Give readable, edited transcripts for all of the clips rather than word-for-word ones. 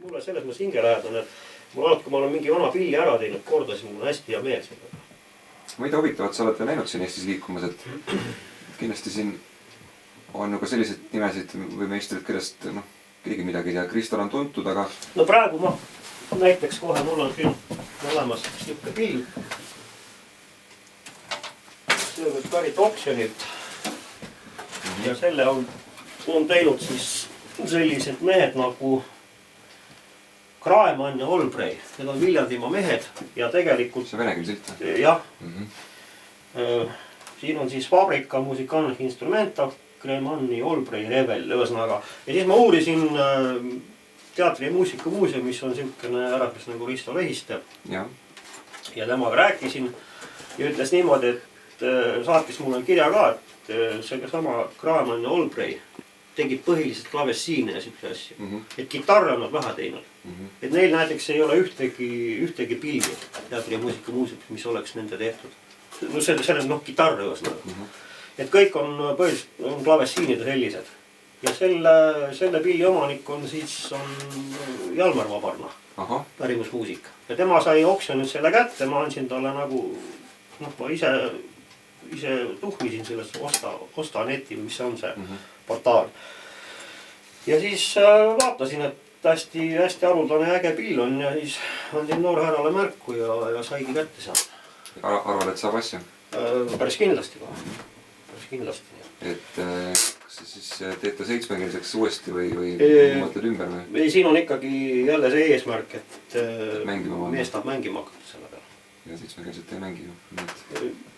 mulle selles mõttes hingelähedane, et mul alati, kui ma olen mingi vana pilli ära teinud korda, siis mul on hästi hea meel sellega. Mida huvitavat sa oled näinud siin Eestis liikumas, et kindlasti siin on ju ka selliseid nimesid või meistrid, kellest keegi midagi ei tea. Kristal on tuntud, aga... No praegu ma näiteks kohe mul on siin olemas niisugune pill. See on nüüd pärit oksjonilt. Ja selle on teinud siis sellised mehed nagu Kraemann ja Olbrey. Need on Viljandimaa mehed ja tegelikult... See venekeel silt? Jah. Siin on siis Fabrika Musikalnih Instrumenta, Kraemanni, Olbrey, Revel, ühesõnaga. Ja siis ma uurisin Teatri- ja Muusikamuuseum, mis on selline ärakas nagu Risto Lehiste. Ja temaga rääkisin ja ütles niimoodi, et saatis mulle kirja ka, et see sama Kraemann ja Olbrey tegid põhiliselt klavessiine ja siukse asju. Et kitarre on nad vähe teinud. Et neil näiteks ei ole ühtegi pilli Teatri- ja Muusikamuuseum, mis oleks nende tehtud. No selle on kitarre ühesõnaga. Et kõik on põhiliselt klavessiinide sellised. Ja selle pilli omanik on siis Jalmar Vabarna, pärimusmuusika. Ja tema sai oksjonilt selle kätte, ma andsin talle nagu, ma ise tuhmisin sellest osta neti, mis on see portaal. Ja siis vaatasin, et hästi haruldane äge pill on ja siis andsin noorhärrale märku ja saigi kätte seal. Arvad, et saab asju? Päris kindlasti ka. Päris kindlasti. Et kas sa siis teete 7-keelseks uuesti või mõtled ümber või? Ei, siin on ikkagi jälle see eesmärk, et mees tahab mängima hakata selle peale. Ja 7-keelset ei mängi ju.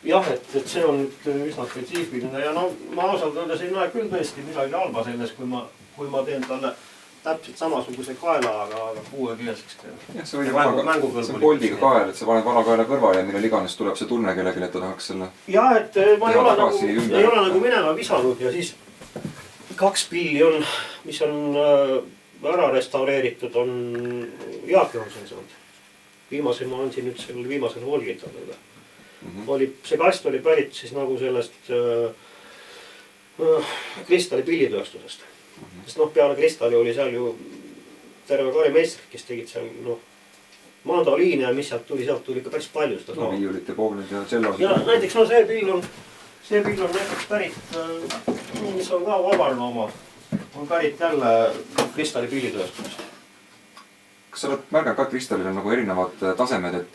Jah, et see on üsna spetsiifiline ja ma ausalt öeldes ei näe küll tõesti midagi halba selles, kui ma teen talle täpselt samasuguse kaela, aga 6-keelseks teen. Jah, see on poldiga kael, et sa paned vana kaela kõrvale ja millel iganes tuleb see tunne kellelegi, et ta tahaks selle... Jah, et ma ei ole nagu minema visanud ja siis 2 pilli on, mis on ära restaureeritud, on Jaak Johansen saanud. Viimasel ma andsin nüüd sellele viimasele volgitalele. See kast oli pärit siis nagu sellest Kristali pillitööstusest. Sest peale Kristali oli seal ju terve kari meistrid, kes tegid seal mandoliine ja mis sealt tuli ikka päris palju seda saa. Viiulit ja poolid ja tsellosid. Ja näiteks see pill on näiteks pärit, mis on ka Vabarna oma, on pärit jälle Kristali pillitööstusest. Kas sa oled märganud ka, et Kristalil on nagu erinevad tasemed, et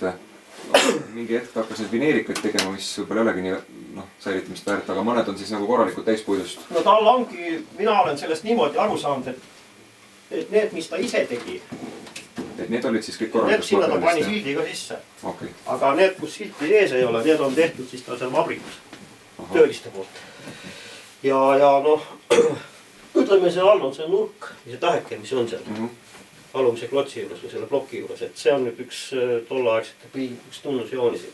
mingi hetk hakkas need vineerikaid tegema, mis võib-olla ei olegi nii säilitamist väärt, aga mõned on siis nagu korralikult täispuidust? No tal ongi, mina olen sellest niimoodi aru saanud, et need, mis ta ise tegi. Et need olid siis kõik korralikult? Need sinna ta pani sildi ka sisse. Aga need, kus silti ees ei ole, need on tehtud siis ta seal vabrikus, tööliste poolt. Ja ütleme, see all on see nurk, see täheke, mis on seal. Alumise klotsi juures või selle ploki juures, et see on nüüd üks tollaaegsete pilli, üks tunnusjoonis.